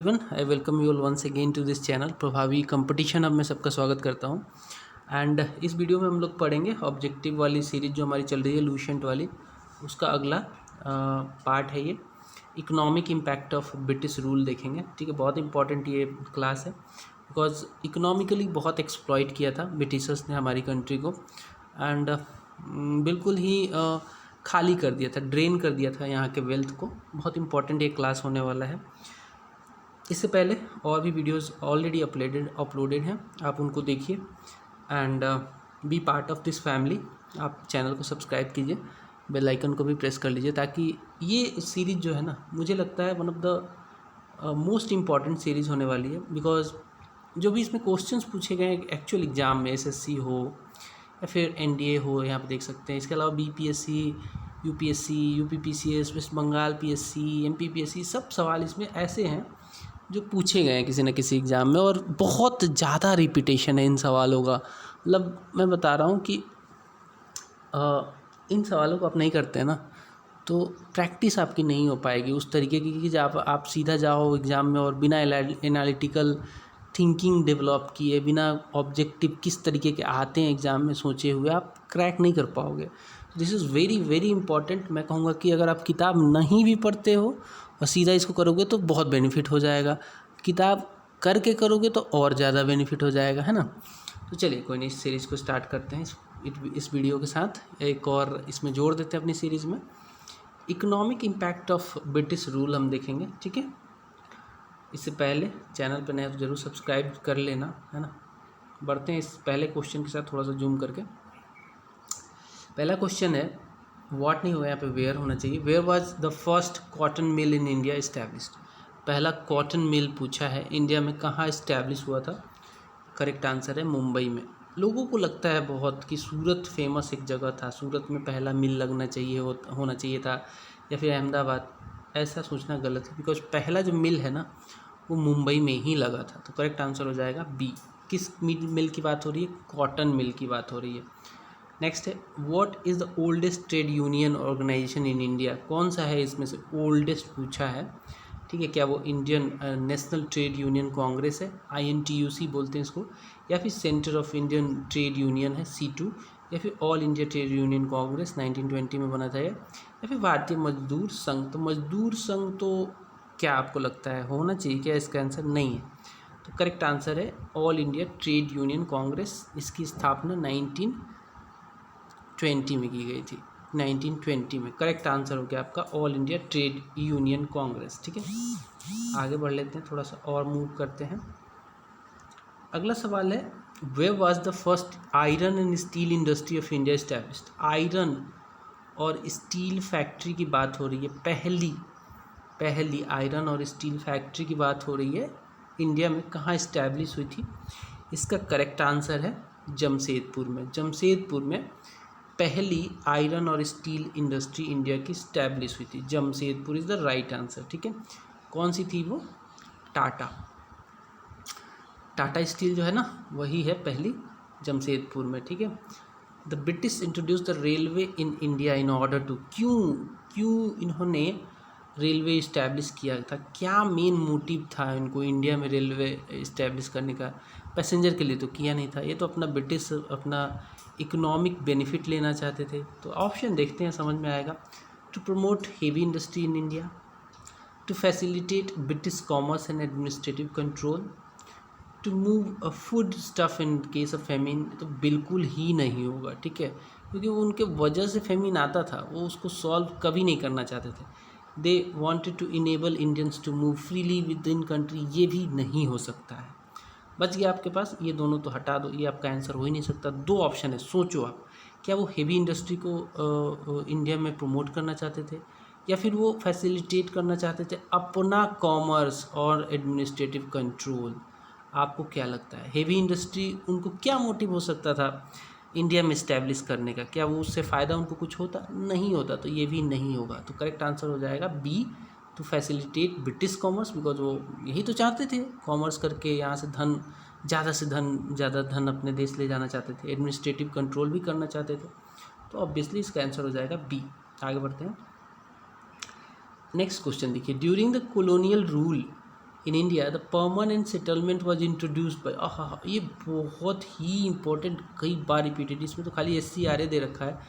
I welcome you all once again to this channel Prabhavi competition. अब मैं सबका स्वागत करता हूं। एंड इस वीडियो में हम लोग पढ़ेंगे ऑब्जेक्टिव वाली सीरीज जो हमारी चल रही है लूसेंट वाली, उसका अगला पार्ट है ये economic impact of British rule देखेंगे। ठीक है, बहुत इंपॉर्टेंट ये क्लास है बिकॉज इकोनॉमिकली बहुत एक्सप्लॉइट किया था ब्रिटिशर्स ने हमारी कंट्री को। एंड बिल्कुल ही खाली कर दिया था, ड्रेन कर दिया था यहाँ के वेल्थ को। बहुत इंपॉर्टेंट ये क्लास होने वाला है। इससे पहले और भी वीडियोस ऑलरेडी अपलोडेड हैं, आप उनको देखिए and be part of this family. आप चैनल को सब्सक्राइब कीजिए, बेल आइकन को भी प्रेस कर लीजिए ताकि ये सीरीज़ जो है ना, मुझे लगता है one of the most important series होने वाली है। बिकॉज जो भी इसमें क्वेश्चंस पूछे गए एक्चुअल एग्ज़ाम में, एसएससी हो या फिर एनडीए हो, यहाँ पे देख सकते हैं। इसके अलावा BPSC, UPSC, UPPCS, West Bengal PSC, MPPSC, सब सवाल इसमें ऐसे हैं जो पूछे गए हैं किसी न किसी एग्ज़ाम में, और बहुत ज़्यादा रिपीटेशन है इन सवालों का। मतलब मैं बता रहा हूँ कि इन सवालों को आप नहीं करते हैं ना तो प्रैक्टिस आपकी नहीं हो पाएगी उस तरीके की कि जब आप सीधा जाओ एग्ज़ाम में और बिना एनालिटिकल थिंकिंग डेवलप किए, बिना ऑब्जेक्टिव किस तरीके के आते हैं एग्ज़ाम में सोचे हुए, आप क्रैक नहीं कर पाओगे। This is very very important. मैं कहूँगा कि अगर आप किताब नहीं भी पढ़ते हो और सीधा इसको करोगे तो बहुत बेनिफिट हो जाएगा, किताब करके करोगे तो और ज़्यादा बेनिफिट हो जाएगा, है ना। तो चलिए कोई नहीं, इस सीरीज़ को स्टार्ट करते हैं। इस वीडियो के साथ एक और इसमें जोड़ देते हैं अपनी सीरीज़ में। Economic impact of British rule हम देखेंगे, ठीक है। इससे पहले चैनल पर नया तो जरूर सब्सक्राइब कर लेना, है ना। बढ़ते हैं इस पहले क्वेश्चन के साथ, थोड़ा सा जूम करके। पहला क्वेश्चन है, व्हाट नहीं हुआ यहाँ पे, वेयर होना चाहिए। Where was the first cotton mill in India established. पहला कॉटन मिल पूछा है इंडिया में कहाँ इस्टेब्लिश हुआ था। करेक्ट आंसर है मुंबई में। लोगों को लगता है बहुत कि सूरत फेमस एक जगह था, सूरत में पहला मिल लगना चाहिए होना चाहिए था, या फिर अहमदाबाद। ऐसा सोचना गलत है बिकॉज पहला जो मिल है ना वो मुंबई में ही लगा था। तो करेक्ट आंसर हो जाएगा बी। किस मिल की बात हो रही है? कॉटन मिल की बात हो रही है। नेक्स्ट है, what is the oldest trade union organization in India. कौन सा है इसमें से ओल्डेस्ट पूछा है, ठीक है। क्या वो Indian national trade union Congress है, INTUC बोलते हैं इसको, या फिर centre of Indian trade union है C2, या फिर all India trade union Congress 1920 में बना था या फिर भारतीय मजदूर संघ। तो मजदूर संघ तो क्या आपको लगता है होना चाहिए क्या? इसका आंसर नहीं है। तो करेक्ट आंसर है all India trade union Congress. इसकी स्थापना 1920 में की गई थी, 1920 में। करेक्ट आंसर हो गया आपका all India trade union Congress, ठीक है। आगे बढ़ लेते हैं, थोड़ा सा और मूव करते हैं। अगला सवाल है, where was the first iron and steel industry of India established. Iron और स्टील फैक्ट्री की बात हो रही है, पहली आयरन और स्टील फैक्ट्री की बात हो रही है इंडिया में, कहाँ इस्टेब्लिश हुई थी। इसका करेक्ट आंसर है जमशेदपुर में। जमशेदपुर में पहली आयरन और स्टील इंडस्ट्री इंडिया की इस्टेब्लिश हुई थी। Jamshedpur is the right answer, ठीक है। कौन सी थी वो? टाटा स्टील जो है ना वही है पहली, जमशेदपुर में, ठीक है। The British introduce the railway in India in order to. क्यों इन्होंने रेलवे इस्टेब्लिश किया था? क्या मेन मोटिव था इनको इंडिया में रेलवे इस्टेब्लिश करने का? पैसेंजर के लिए तो किया नहीं था, ये तो अपना ब्रिटिश अपना इकोनॉमिक बेनिफिट लेना चाहते थे। तो ऑप्शन देखते हैं, समझ में आएगा। To promote heavy industry in India, to facilitate British commerce and administrative control, to move food stuff in case of famine. तो बिल्कुल ही नहीं होगा, ठीक है, क्योंकि वो उनके वजह से फेमिन आता था, वो उसको सॉल्व कभी नहीं करना चाहते थे। They wanted to enable Indians to move freely within country. ये भी नहीं हो सकता है। बच गया आपके पास, ये दोनों तो हटा दो, ये आपका आंसर हो ही नहीं सकता। दो ऑप्शन है, सोचो आप। क्या वो हेवी इंडस्ट्री को इंडिया में प्रमोट करना चाहते थे, या फिर वो फैसिलिटेट करना चाहते थे अपना कॉमर्स और एडमिनिस्ट्रेटिव कंट्रोल? आपको क्या लगता है? हेवी इंडस्ट्री उनको क्या मोटिव हो सकता था इंडिया में इस्टेब्लिश करने का? क्या वो उससे फ़ायदा उनको कुछ होता? नहीं होता, तो ये भी नहीं होगा। तो करेक्ट आंसर हो जाएगा B, to facilitate British commerce. Because वो यही तो चाहते थे, कॉमर्स करके यहाँ से ज़्यादा धन अपने देश ले जाना चाहते थे, एडमिनिस्ट्रेटिव कंट्रोल भी करना चाहते थे। तो ऑब्वियसली इसका आंसर हो जाएगा बी। आगे बढ़ते हैं। नेक्स्ट क्वेश्चन देखिए, during the colonial rule in India the permanent settlement was introduced by, ये बहुत ही इंपॉर्टेंट, कई बार रिपीटेड, इसमें तो खाली SCRA दे रखा है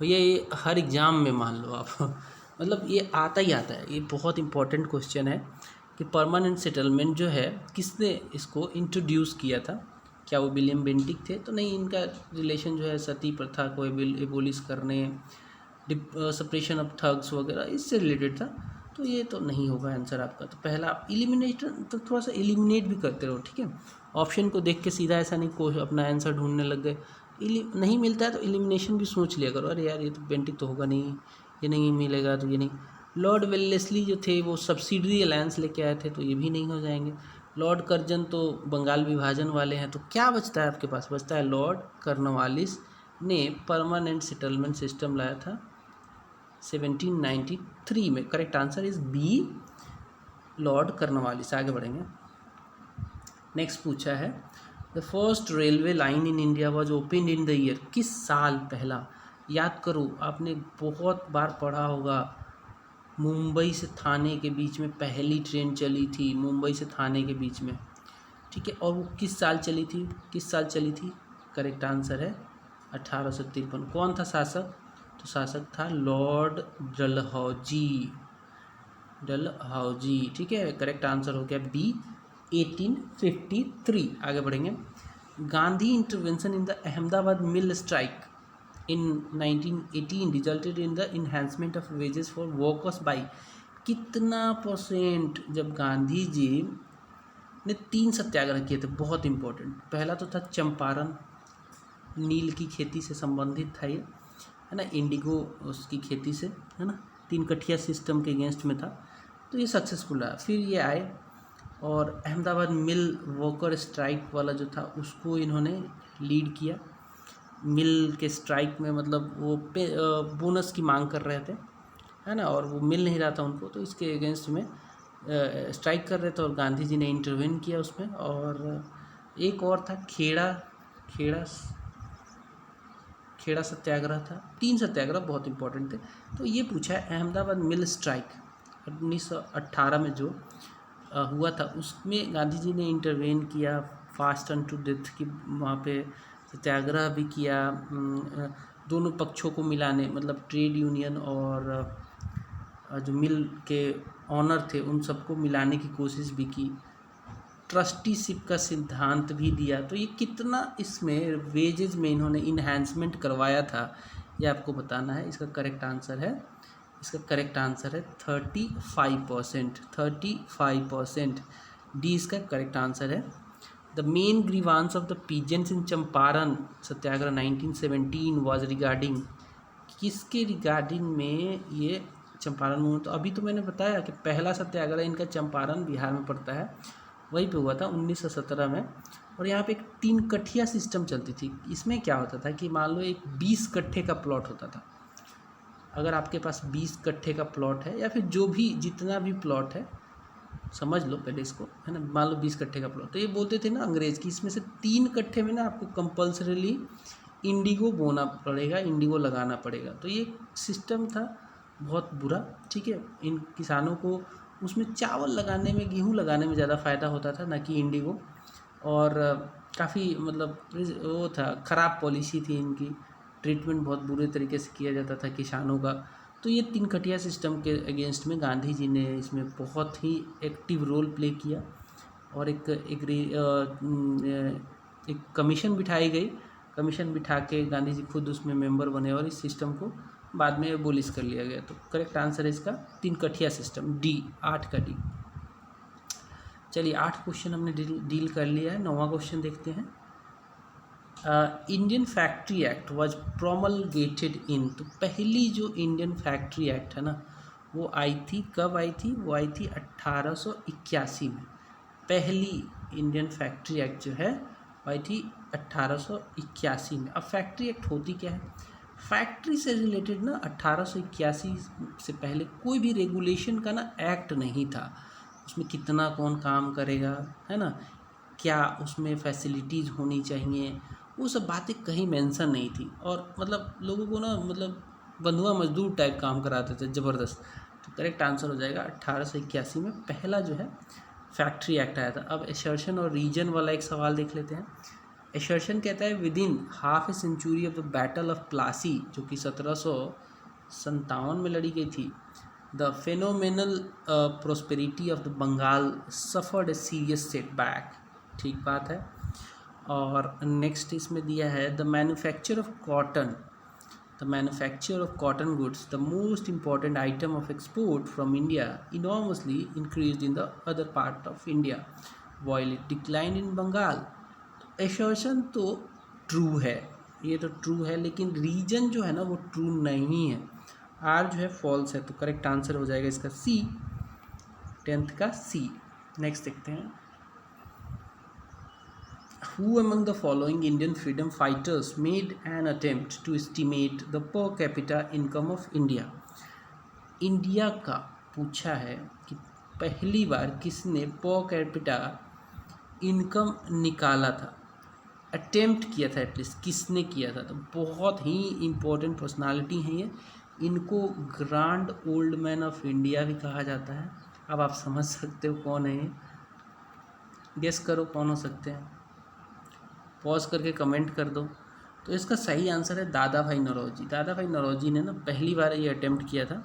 भैया, ये हर एग्ज़ाम में मान लो आप मतलब ये आता ही आता है, ये बहुत इंपॉर्टेंट क्वेश्चन है कि परमानेंट सेटलमेंट जो है किसने इसको इंट्रोड्यूस किया था। क्या वो विलियम बेंटिक थे? तो नहीं, इनका रिलेशन जो है सती प्रथा को एबोलिश करने, सप्रेशन ऑफ थग्स वगैरह इससे रिलेटेड था। तो ये तो नहीं होगा आंसर आपका। तो पहला आप इलिमिनेटर तो थोड़ा सा एलिमिनेट भी करते रहो, ठीक है। ऑप्शन को देख के सीधा ऐसा नहीं कोई अपना आंसर ढूंढने लग गए, नहीं मिलता है तो एलिमिनेशन भी सोच लिया करो, अरे यार ये तो बेंटिक तो होगा नहीं, ये नहीं मिलेगा तो ये नहीं। लॉर्ड वेल्लेस्ली जो थे वो सब्सिडरी अलायंस लेके आए थे, तो ये भी नहीं हो जाएंगे। लॉर्ड कर्जन तो बंगाल विभाजन वाले हैं। तो क्या बचता है आपके पास? बचता है लॉर्ड कॉर्नवालिस ने परमानेंट सेटलमेंट सिस्टम लाया था 1793 में। Correct answer is B, Lord Cornwallis. आगे बढ़ेंगे। नेक्स्ट पूछा है the first railway line in India was open in the year, किस साल पहला? याद करो, आपने बहुत बार पढ़ा होगा, मुंबई से थाने के बीच में पहली ट्रेन चली थी, मुंबई से थाने के बीच में, ठीक है। और वो किस साल चली थी? किस साल चली थी? करेक्ट आंसर है 1853। कौन था शासक? तो शासक था लॉर्ड डलहौजी, डलहौजी, ठीक है। करेक्ट आंसर हो गया बी, 1853। आगे बढ़ेंगे। Gandhi intervention in the Ahmedabad mill strike in 1918 resulted in the enhancement of wages for workers by कितना %? जब गांधी जी ने 3 सत्याग्रह किए थे, बहुत इंपॉर्टेंट। पहला तो था चंपारण, नील की खेती से संबंधित था ये, है ना, इंडिगो उसकी खेती से, है ना, 3 कठिया सिस्टम के अगेंस्ट में था, तो ये सक्सेसफुल रहा। फिर ये आए और अहमदाबाद मिल वर्कर स्ट्राइक वाला जो था उसको इन्होंने लीड किया। मिल के स्ट्राइक में मतलब वो बोनस की मांग कर रहे थे, है ना, और वो मिल नहीं रहा था उनको, तो इसके अगेंस्ट में स्ट्राइक कर रहे थे और गांधी जी ने इंटरवेन किया उसमें। और एक और था खेड़ा सत्याग्रह था। 3 सत्याग्रह बहुत इंपॉर्टेंट थे। तो ये पूछा है अहमदाबाद मिल स्ट्राइक 1918 में जो हुआ था, उसमें गांधी जी ने इंटरवेन किया, फास्ट अन टू डेथ की वहाँ पे सत्याग्रह भी किया, दोनों पक्षों को मिलाने, मतलब ट्रेड यूनियन और जो मिल के ऑनर थे उन सबको मिलाने की कोशिश भी की, ट्रस्टीशिप का सिद्धांत भी दिया। तो ये कितना इसमें वेजेस में इन्होंने इन्हांसमेंट करवाया था, ये आपको बताना है। इसका करेक्ट आंसर है 35%, 35%, डी इसका करेक्ट आंसर है। The main grievance of the peasants in Champaran Satyagraha 1917 was regarding, किसके रिगार्डिंग में ये चंपारण मूवमेंट? तो अभी तो मैंने बताया कि पहला सत्याग्रह इनका चंपारण बिहार में पड़ता है, वहीं पे हुआ था 1917 में। और यहाँ पे एक 3 कठिया सिस्टम चलती थी। इसमें क्या होता था कि मान लो एक 20 कट्ठे का प्लॉट होता था। अगर आपके पास 20 कट्ठे का प्लॉट है, या फिर जो भी जितना भी प्लॉट है, समझ लो पहले इसको, है ना, मान लो 20 कट्ठे का प्लॉट, तो ये बोलते थे ना अंग्रेज की, इसमें से 3 कट्ठे में ना आपको कंपल्सरीली इंडिगो बोना पड़ेगा, इंडिगो लगाना पड़ेगा। तो ये सिस्टम था बहुत बुरा, ठीक है। इन किसानों को उसमें चावल लगाने में, गेहूँ लगाने में ज़्यादा फ़ायदा होता था, ना कि इंडिगो। और काफ़ी मतलब वो था, ख़राब पॉलिसी थी इनकी, ट्रीटमेंट बहुत बुरे तरीके से किया जाता था किसानों का। तो ये 3 कटिया सिस्टम के अगेंस्ट में गांधी जी ने इसमें बहुत ही एक्टिव रोल प्ले किया। और एक कमीशन बिठाई गई, कमीशन बिठा के गांधी जी खुद उसमें मेंबर बने और इस सिस्टम को बाद में एबोलिश कर लिया गया। तो करेक्ट आंसर है इसका 3 कठिया सिस्टम, डी, 8 का डी। चलिए 8 क्वेश्चन हमने डील कर लिया है। 9वां क्वेश्चन देखते हैं। Indian factory act was promulgated इन, तो पहली जो इंडियन फैक्ट्री एक्ट है ना, वो आई थी, कब आई थी? वो आई थी 1881 में। पहली इंडियन फैक्ट्री एक्ट जो है वो आई थी 1881 में। अब फैक्ट्री एक्ट होती क्या है? फैक्ट्री से रिलेटेड ना 1881 से पहले कोई भी रेगुलेशन का ना एक्ट नहीं था। उसमें कितना कौन काम करेगा, है ना, क्या उसमें फैसिलिटीज़ होनी चाहिए, वो सब बातें कहीं मेंशन नहीं थी। और मतलब लोगों को ना मतलब बंधुआ मजदूर टाइप काम कराते थे ज़बरदस्त। तो करेक्ट आंसर हो जाएगा 1881 में पहला जो है फैक्ट्री एक्ट आया था। अब एसर्शन और रीजन वाला एक सवाल देख लेते हैं। एसर्शन कहता है within half a century of the battle of Plassey, जो कि 1757 में लड़ी गई थी, the phenomenal prosperity of the Bengal suffered a serious setback. ठीक बात है। और नेक्स्ट इसमें दिया है the manufacture of cotton, the manufacture of cotton goods, the most important item of export from India, enormously increased in the other part of India while it declined in Bengal। तो assertion तो true है, ये तो true है, लेकिन reason जो है ना वो ट्रू नहीं है। आर जो है फॉल्स है, तो करेक्ट आंसर हो जाएगा इसका सी, 10th का सी। नेक्स्ट देखते हैं। Who among the following Indian freedom fighters made an attempt to estimate the per capita income of India? India का पूछा है कि पहली बार किसने पर कैपिटा इनकम निकाला था, अटेम्प्ट किया था, एटलीस्ट किसने किया था। तो बहुत ही इम्पोर्टेंट पर्सनालिटी हैं ये, इनको grand old man of India भी कहा जाता है। अब आप समझ सकते हो कौन है ये, गेस करो कौन हो सकते हैं, पॉज करके कमेंट कर दो। तो इसका सही आंसर है दादा भाई नौरोजी। दादा भाई नौरोजी ने ना पहली बार ये अटेम्प्ट किया था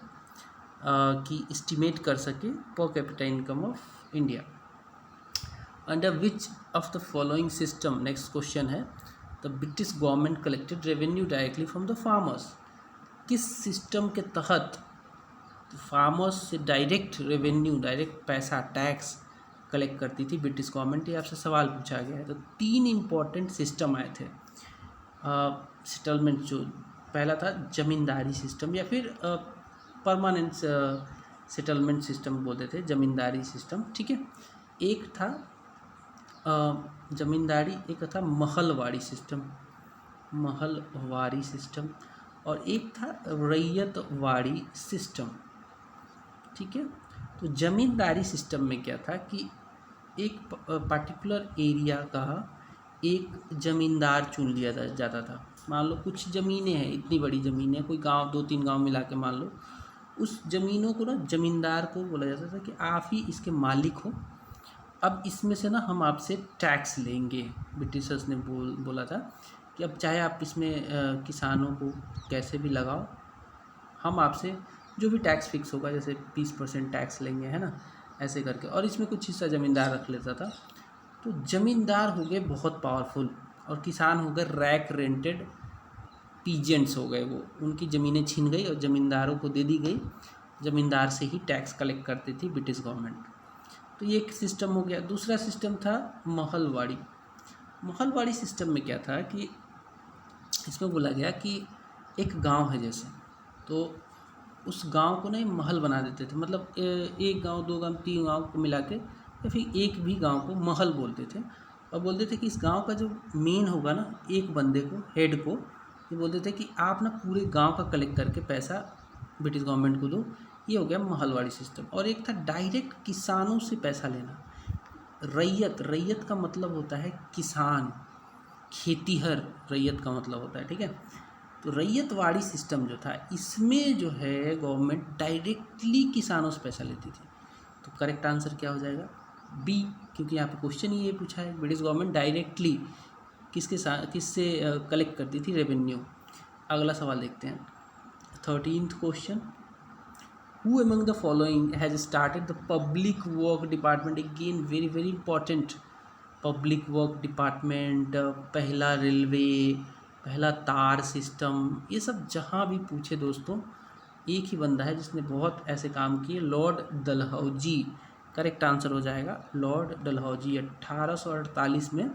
कि एस्टिमेट कर सके per capita income of India. Under which of the following system, next question है, the British government collected revenue directly from the farmers. किस सिस्टम के तहत फार्मर्स से डायरेक्ट रेवेन्यू, डायरेक्ट पैसा, टैक्स कलेक्ट करती थी ब्रिटिश गवर्नमेंट? ये आपसे सवाल पूछा गया है। तो 3 इम्पॉर्टेंट सिस्टम आए थे सेटलमेंट। जो पहला था ज़मींदारी सिस्टम, या फिर परमानेंट सेटलमेंट सिस्टम बोलते थे, ज़मींदारी सिस्टम, ठीक है। एक था ज़मींदारी, एक था महलवाड़ी सिस्टम, महलवाड़ी सिस्टम, और एक था रैयतवाड़ी सिस्टम, ठीक है। तो ज़मींदारी सिस्टम में क्या था कि एक पर्टिकुलर एरिया का एक ज़मींदार चुन लिया जाता था। मान लो कुछ ज़मीनें हैं, इतनी बड़ी ज़मीन है, कोई गांव 2-3 गांव मिला के मान लो, उस ज़मीनों को ना ज़मींदार को बोला जाता था कि आप ही इसके मालिक हो, अब इसमें से ना हम आपसे टैक्स लेंगे। ब्रिटिशर्स ने बोला था कि अब चाहे आप इसमें किसानों को कैसे भी लगाओ, हम आपसे जो भी टैक्स फिक्स होगा, जैसे 20% टैक्स लेंगे, है ना, ऐसे करके, और इसमें कुछ हिस्सा ज़मींदार रख लेता था। तो ज़मींदार हो गए बहुत पावरफुल, और किसान हो गए रैक रेंटेड पीजेंट्स हो गए। वो उनकी ज़मीनें छीन गई और ज़मींदारों को दे दी गई, ज़मींदार से ही टैक्स कलेक्ट करती थी ब्रिटिश गवर्नमेंट। तो ये एक सिस्टम हो गया। दूसरा सिस्टम था महलवाड़ी। महलवाड़ी सिस्टम में क्या था कि इसमें बोला गया कि एक गांव है जैसे, तो उस गांव को ना महल बना देते थे, मतलब 1 गांव 2 गांव 3 गांव को मिला के, या फिर एक भी गांव को महल बोलते थे, और बोलते थे कि इस गांव का जो मेन होगा ना, एक बंदे को, हेड को, ये बोलते थे कि आप ना पूरे गांव का कलेक्ट करके पैसा ब्रिटिश गवर्नमेंट को दो। ये हो गया महलवाड़ी सिस्टम। और एक था डायरेक्ट किसानों से पैसा लेना, रैयत। रैयत का मतलब होता है किसान, खेतीहर, रैयत का मतलब होता है, ठीक है। तो रैयतवाड़ी सिस्टम जो था, इसमें जो है गवर्नमेंट डायरेक्टली किसानों से पैसा लेती थी। तो करेक्ट आंसर क्या हो जाएगा? बी, क्योंकि यहाँ पे क्वेश्चन ही ये पूछा है, ब्रिटिश गवर्नमेंट डायरेक्टली किससे कलेक्ट करती थी रेवेन्यू। अगला सवाल देखते हैं, 13th question, who among the following has started the public work department? Again very very important, public work department, पहला रेलवे, पहला तार सिस्टम, ये सब जहाँ भी पूछे दोस्तों, एक ही बंदा है जिसने बहुत ऐसे काम किए, लॉर्ड डलहौजी। करेक्ट आंसर हो जाएगा लॉर्ड डलहौजी। 1848 में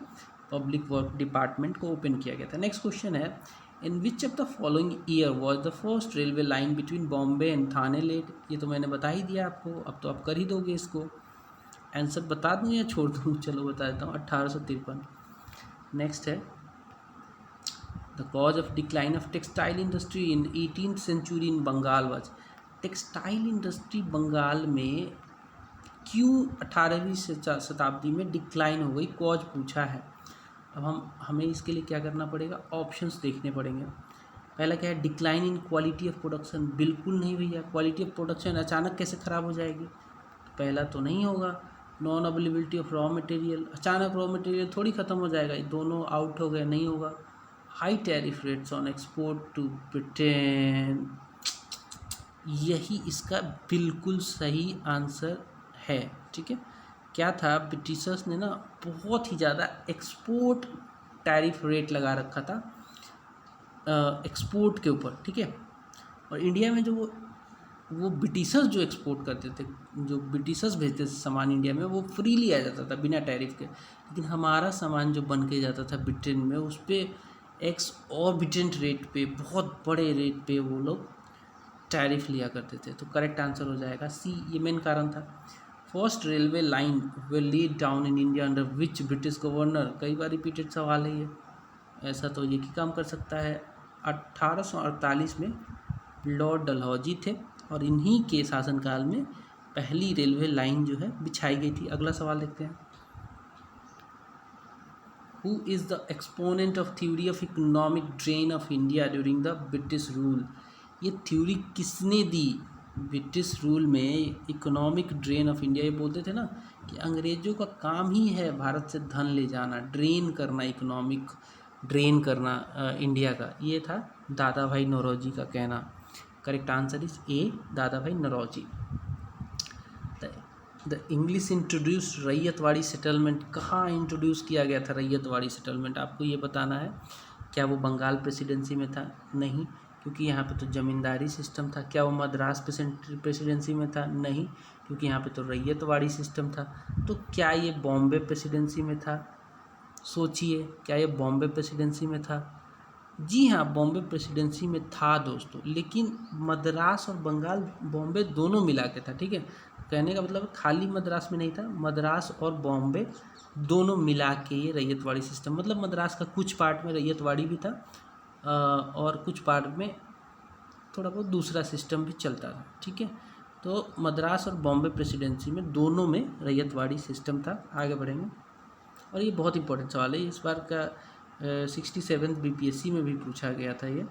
पब्लिक वर्क डिपार्टमेंट को ओपन किया गया था। नेक्स्ट क्वेश्चन है, in which of the following year was the first railway line between Bombay and Thane laid? ये तो मैंने बता ही दिया आपको, अब तो आप कर ही दोगे इसको। आंसर बता दूँ या छोड़ दूँ? चलो बता देता हूँ, 1853। नेक्स्ट है, the cause of decline of textile industry in 18th century in Bengal was? Textile industry Bengal में क्यों 18वीं शताब्दी में डिक्लाइन हो गई, कॉज पूछा है। अब हमें इसके लिए क्या करना पड़ेगा, ऑप्शंस देखने पड़ेंगे। पहला क्या है, decline in quality of production? बिल्कुल नहीं भैया, क्वालिटी ऑफ प्रोडक्शन अचानक कैसे ख़राब हो जाएगी, पहला तो नहीं होगा। Non availability of raw material, अचानक रॉ मटेरियल थोड़ी ख़त्म हो जाएगा, ये दोनों आउट हो गए, नहीं होगा। High tariff rates on export to Britain, यही इसका बिल्कुल सही आंसर है। ठीक है, क्या था, ब्रिटिशर्स ने ना बहुत ही ज़्यादा एक्सपोर्ट टैरिफ रेट लगा रखा था एक्सपोर्ट के ऊपर। ठीक है, और इंडिया में जो वो ब्रिटिशर्स जो एक्सपोर्ट करते थे, जो ब्रिटिशर्स भेजते थे सामान इंडिया में, वो फ्रीली आ जाता था बिना टैरिफ के, लेकिन हमारा सामान जो बन के जाता था ब्रिटेन में, उस पर एक्सऑर्बिटेंट रेट पे, बहुत बड़े रेट पे वो लोग टैरिफ लिया करते थे। तो करेक्ट आंसर हो जाएगा सी, ये मेन कारण था। First railway line way laid down in India under which British governor, कई बार रिपीटेड सवाल है ये, ऐसा तो ये ही काम कर सकता है। 1848 में लॉर्ड डलहौजी थे और इन्हीं के शासनकाल में पहली रेलवे लाइन जो है बिछाई गई थी। अगला सवाल देखते हैं। Who is the exponent of theory of economic drain of India during the British rule, ये थ्योरी किसने दी ब्रिटिश रूल में, इकोनॉमिक ड्रेन ऑफ इंडिया। ये बोलते थे ना कि अंग्रेजों का काम ही है भारत से धन ले जाना, ड्रेन करना, इकोनॉमिक ड्रेन करना इंडिया का, ये था दादा भाई नौरोजी का कहना। Correct answer is A, Dadabhai Naoroji. The English introduce Ryotwari settlement, कहाँ इंट्रोड्यूस किया गया था रैयतवाड़ी सेटलमेंट, आपको ये बताना है। क्या वो बंगाल प्रेसिडेंसी में था? नहीं, क्योंकि यहाँ पे तो ज़मींदारी सिस्टम था। क्या वो मद्रास प्रेसिडेंसी में था? नहीं, क्योंकि यहाँ पे तो रैयतवाड़ी सिस्टम था। तो क्या ये बॉम्बे प्रेसिडेंसी में था? सोचिए, क्या ये बॉम्बे प्रेसिडेंसी में था? जी हाँ, बॉम्बे प्रेसिडेंसी में था दोस्तों, लेकिन मद्रास और बंगाल, बॉम्बे दोनों मिला के था। ठीक है, कहने का मतलब खाली मद्रास में नहीं था, मद्रास और बॉम्बे दोनों मिला के ये रैयतवाड़ी सिस्टम, मतलब मद्रास का कुछ पार्ट में रैयतवाड़ी भी था और कुछ पार्ट में थोड़ा बहुत दूसरा सिस्टम भी चलता था। ठीक है, तो मद्रास और बॉम्बे प्रेसिडेंसी में दोनों में रैयतवाड़ी सिस्टम था। आगे बढ़ेंगे, और ये बहुत इंपॉर्टेंट सवाल है, इस बार का 67 BPSC में भी पूछा गया था ये।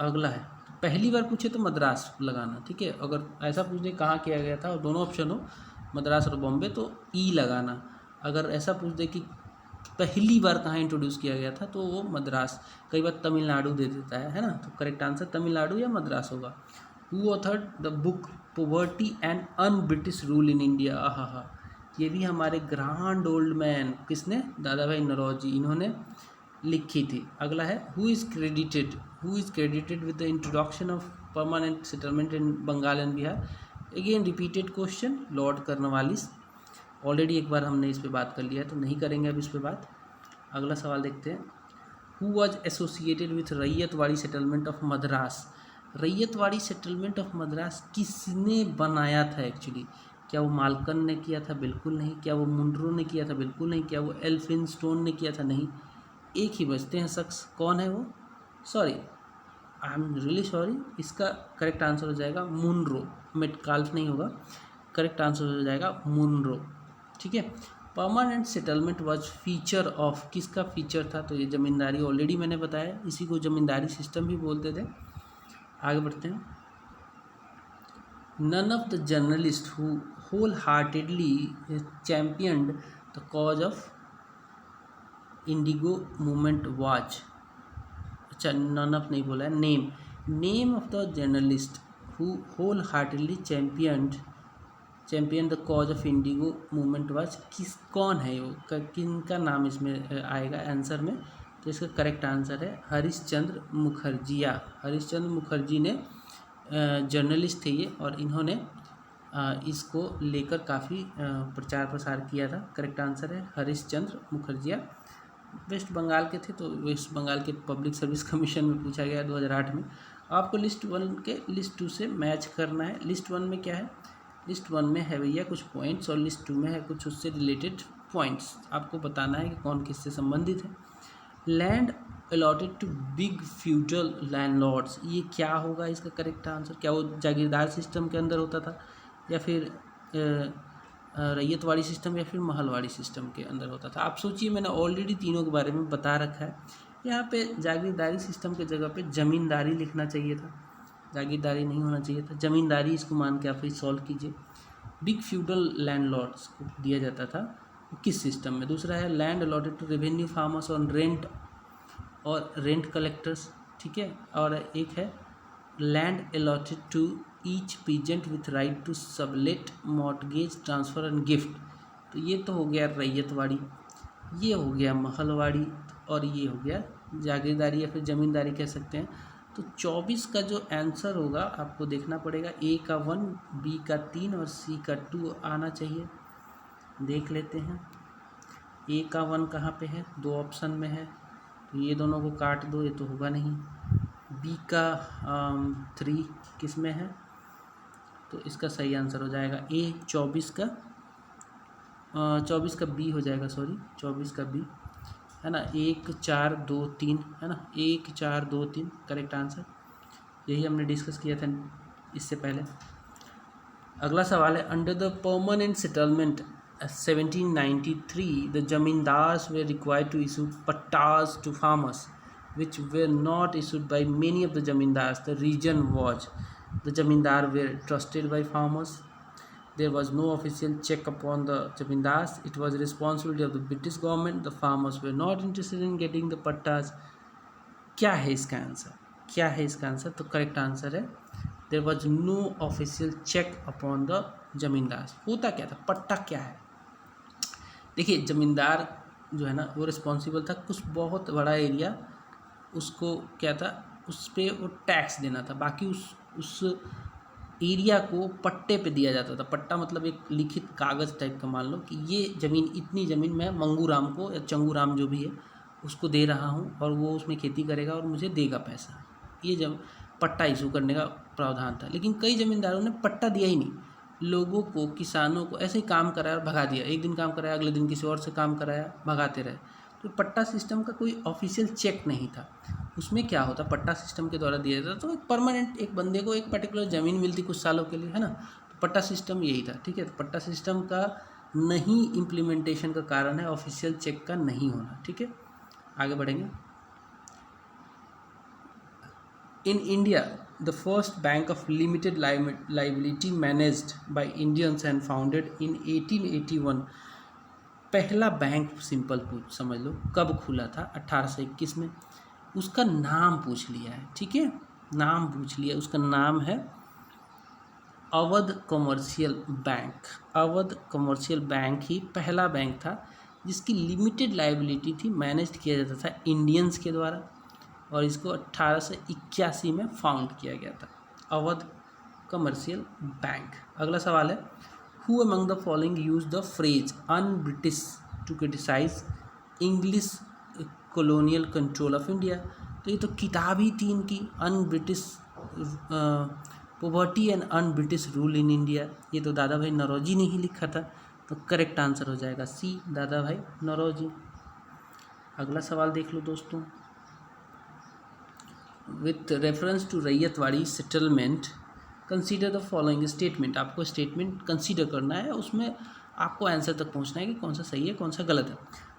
अगला है, पहली बार पूछे तो मद्रास लगाना। ठीक है, अगर ऐसा पूछ दे कहाँ किया गया था और दोनों ऑप्शन हो मद्रास और बॉम्बे, तो ई लगाना। अगर ऐसा पूछ दे कि पहली बार कहाँ इंट्रोड्यूस किया गया था, तो वो मद्रास, कई बार तमिलनाडु दे देता है ना, तो करेक्ट आंसर तमिलनाडु या मद्रास होगा। Who authored the book poverty and un British rule in India, आहा, ये भी हमारे ग्रांड ओल्ड मैन, किसने, दादा भाई नौरोजी, इन्होंने लिखी थी। अगला है, who is credited with the introduction of permanent settlement in Bengal and Bihar. Again repeated question, Lord Cornwallis. Already एक बार हमने इस पे बात कर लिया है, तो नहीं करेंगे अब इस पे बात। अगला सवाल देखते हैं। Who was associated with ryotwari settlement of Madras, ryotwari settlement of Madras किसने बनाया था एक्चुअली? क्या वो मालकन ने किया था? बिल्कुल नहीं। क्या वो मुंड्रो ने किया था? बिल्कुल नहीं। क्या वो एल्फिंस्टोन ने किया था? नहीं। एक ही बचते हैं शख्स, कौन है वो? Sorry, I am really sorry, इसका करेक्ट आंसर हो जाएगा मुनरो, मेटकाल्फ नहीं होगा, करेक्ट आंसर हो जाएगा मुनरो। ठीक है, permanent settlement was feature of, किसका फीचर था? तो ये ज़मींदारी, ऑलरेडी मैंने बताया, इसी को ज़मींदारी सिस्टम भी बोलते थे। आगे बढ़ते हैं। None of the journalist who wholeheartedly championed the cause of indigo movement was, अच्छा नन ऑफ नहीं बोला है, name of the journalist who wholeheartedly champion the cause of indigo movement was, कौन है वो, किनका नाम इसमें आएगा आंसर में? तो इसका करेक्ट आंसर है हरीशचंद्र मुखर्जिया। हरीशचंद्र मुखर्जी ने जर्नलिस्ट थे ये, और इन्होंने इसको लेकर काफ़ी प्रचार प्रसार किया था। करेक्ट आंसर है हरीशचंद्र मुखर्जिया। वेस्ट बंगाल के थे, तो वेस्ट बंगाल के पब्लिक सर्विस कमीशन में पूछा गया 2008 में। आपको लिस्ट 1 के लिस्ट 2 से मैच करना है। लिस्ट 1 में क्या है? लिस्ट 1 में है भैया कुछ पॉइंट्स, और लिस्ट 2 में है कुछ उससे रिलेटेड पॉइंट्स। आपको बताना है कि कौन किससे संबंधित है। Land allotted to big feudal landlords, ये क्या होगा इसका करेक्ट आंसर? क्या वो जागीरदार सिस्टम के अंदर होता था, या फिर रैयतवाड़ी सिस्टम, या फिर महलवाड़ी सिस्टम के अंदर होता था? आप सोचिए, मैंने ऑलरेडी तीनों के बारे में बता रखा है। यहाँ पे जागीरदारी सिस्टम के जगह पे ज़मींदारी लिखना चाहिए था, जागीरदारी नहीं होना चाहिए था, ज़मींदारी इसको मान के आप ही सॉल्व कीजिए। बिग फ्यूडल लैंडलॉर्ड्स को दिया जाता था किस सिस्टम में। दूसरा है land allotted to revenue farmers on rent और रेंट कलेक्टर्स, ठीक है। और एक है land allotted to each peasant with right to sublet mortgage transfer and gift. तो ये तो हो गया रैयतवाड़ी, ये हो गया महलवाड़ी, और ये हो गया जागीरदारी या फिर ज़मींदारी कह सकते हैं। तो 24 का जो आंसर होगा आपको देखना पड़ेगा, ए का 1, बी का 3 और सी का 2 आना चाहिए। देख लेते हैं ए का 1 कहाँ पे है, 2 ऑप्शन में है, तो ये दोनों को काट दो, ये तो होगा नहीं। बी का 3 किस में है, तो इसका सही आंसर हो जाएगा ए 24 का 24 का बी हो जाएगा, सॉरी 24 का बी है ना। 1 4 2 3 है ना, 1 4 2 3 करेक्ट आंसर, यही हमने डिस्कस किया था इससे पहले। अगला सवाल है under the permanent settlement 1793 the zamindars were required to issue pattas to farmers which were not issued by many of the zamindars. The reason was the zamindar were trusted by farmers. There was no official check upon the zamindars. It was the responsibility of the British government. The farmers were not interested in getting the pattas. क्या है इसका answer, क्या है इसका answer, तो correct answer है there was no official check upon the zamindar. होता क्या था, पट्टा क्या है, देखिए जमींदार जो है ना वो रिस्पॉन्सिबल था, कुछ बहुत बड़ा एरिया उसको क्या था, उस पर वो टैक्स देना था, बाकी उस एरिया को पट्टे पे दिया जाता था। पट्टा मतलब एक लिखित कागज़ टाइप का, मान लो कि ये ज़मीन, इतनी ज़मीन मैं मंगू राम को या चंगू राम जो भी है उसको दे रहा हूँ और वो उसमें खेती करेगा और मुझे देगा पैसा, ये जब पट्टा इशू करने का प्रावधान था। लेकिन कई ज़मींदारों ने पट्टा दिया ही नहीं, लोगों को, किसानों को ऐसे ही काम कराया और भगा दिया, एक दिन काम कराया अगले दिन किसी और से काम कराया, भगाते रहे। तो पट्टा सिस्टम का कोई ऑफिशियल चेक नहीं था। उसमें क्या होता, पट्टा सिस्टम के द्वारा दिया जाता तो एक परमानेंट, एक बंदे को एक पर्टिकुलर ज़मीन मिलती कुछ सालों के लिए, है ना। तो पट्टा सिस्टम यही था, ठीक है। तो पट्टा सिस्टम का नहीं इम्प्लीमेंटेशन का कारण है ऑफिशियल चेक का नहीं होना, ठीक है। आगे बढ़ेंगे। In India the first bank of limited liability managed by Indians and founded in 1881। पहला बैंक, सिंपल पूछ समझ लो, कब खुला था, 1821 में। उसका नाम पूछ लिया है, ठीक है, नाम पूछ लिया, उसका नाम है Awadh commercial bank. Awadh commercial bank ही पहला बैंक था जिसकी लिमिटेड लाइबिलिटी थी, मैनेज किया जाता था इंडियंस के द्वारा, और इसको 1881 में फाउंड किया गया था, अवध कमर्शियल बैंक। अगला सवाल है Who among the following used the phrase un-British to criticize English colonial control of India? तो ये तो किताब ही थी इनकी, un-British poverty and un-British rule in India. ये तो दादा भाई नौरोजी ने ही लिखा था, तो करेक्ट आंसर हो जाएगा सी, दादा भाई नौरोजी। अगला सवाल देख लो दोस्तों, with reference to Ryotwari settlement consider the following statement. आपको स्टेटमेंट कंसीडर करना है, उसमें आपको आंसर तक पहुंचना है कि कौन सा सही है कौन सा गलत है।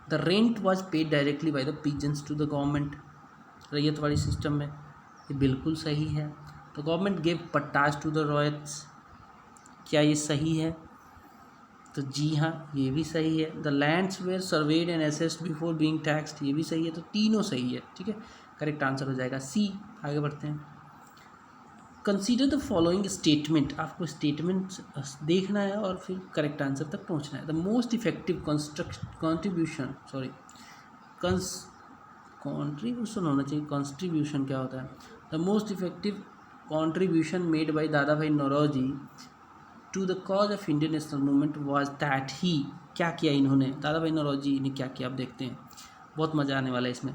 The rent was paid directly by the peasants to the government. Ryotwari system में ये बिल्कुल सही है। The government gave pattas to the ryots, क्या ये सही है, तो जी हाँ ये भी सही है। The lands were surveyed and assessed before being taxed, ये भी सही है, तो तीनों सही है, ठीक है। करेक्ट आंसर हो जाएगा सी। आगे बढ़ते हैं। कंसीडर द फॉलोइंग स्टेटमेंट, आपको स्टेटमेंट देखना है और फिर करेक्ट आंसर तक पहुंचना है। द मोस्ट इफेक्टिव कॉन्ट्रीब्यूशन होना चाहिए, कॉन्ट्रीब्यूशन क्या होता है। The most effective contribution made by Dadabhai Naoroji to the cause of Indian national movement was that he, क्या किया इन्होंने, दादा भाई नौरोजी ने क्या किया, आप देखते हैं, बहुत मज़ा आने वाला है इसमें।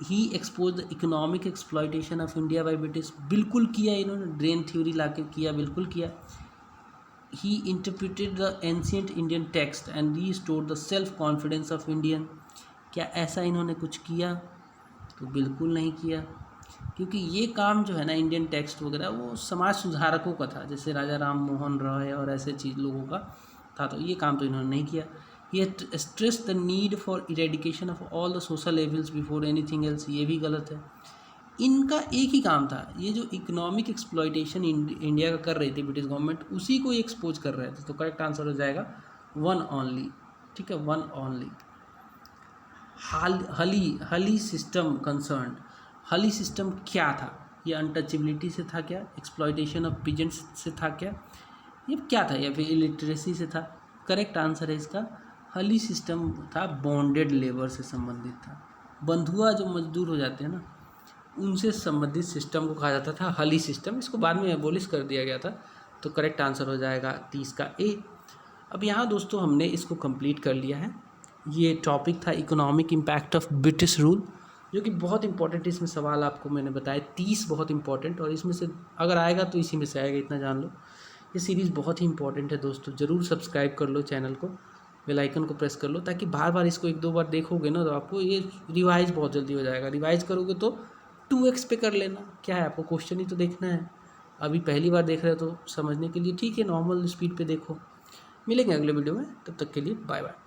He expose the economic exploitation of India by British, बिल्कुल किया इन्होंने, ड्रेन थ्योरी ला के किया, बिल्कुल किया। He interpreted the ancient Indian text and restored the self confidence of Indian, क्या ऐसा इन्होंने कुछ किया, तो बिल्कुल नहीं किया, क्योंकि ये काम जो है ना इंडियन टेक्स्ट वगैरह वो समाज सुधारकों का था, जैसे राजा राम मोहन रॉय और ऐसे चीज़ लोगों का था, तो ये काम तो इन्होंने नहीं किया। ये stressed the need for eradication of all the social evils before anything else, ये भी गलत है। इनका एक ही काम था, ये जो इकोनॉमिक एक्सप्लॉइटेशन इंडिया का कर रही थी ब्रिटिश गवर्नमेंट, उसी को एक्सपोज कर रहे थे। तो करेक्ट आंसर हो जाएगा वन ओनली। ठीक है, वन ओनली। हली सिस्टम कंसर्न, हली सिस्टम क्या था? ये अनटचेबिलिटी से था क्या? एक्सप्लॉइटेशन ऑफ पीजेंट्स से था क्या? ये क्या था? या फिर इलिटरेसी से था? करेक्ट आंसर है इसका हली सिस्टम था, बॉन्डेड लेबर से संबंधित था। बंधुआ जो मजदूर हो जाते हैं ना, उनसे संबंधित सिस्टम को कहा जाता था हली सिस्टम। इसको बाद में एबोलिश कर दिया गया था। तो करेक्ट आंसर हो जाएगा 30 का ए। अब यहाँ दोस्तों हमने इसको कंप्लीट कर लिया है। ये टॉपिक था economic impact of British rule, जो कि बहुत इंपॉर्टेंट, इसमें सवाल आपको मैंने बताया 30 बहुत इंपॉर्टेंट, और इसमें से अगर आएगा तो इसी में से आएगा, इतना जान लो। ये सीरीज़ बहुत ही इंपॉर्टेंट है दोस्तों, ज़रूर सब्सक्राइब कर लो चैनल को, बेल आइकन को प्रेस कर लो, ताकि बार बार इसको 1-2 बार देखोगे ना तो आपको ये रिवाइज बहुत जल्दी हो जाएगा। रिवाइज करोगे तो 2x पे कर लेना, क्या है, आपको क्वेश्चन ही तो देखना है। अभी पहली बार देख रहे हो तो समझने के लिए ठीक है, नॉर्मल स्पीड पे देखो। मिलेंगे अगले वीडियो में, तब तक के लिए बाय बाय।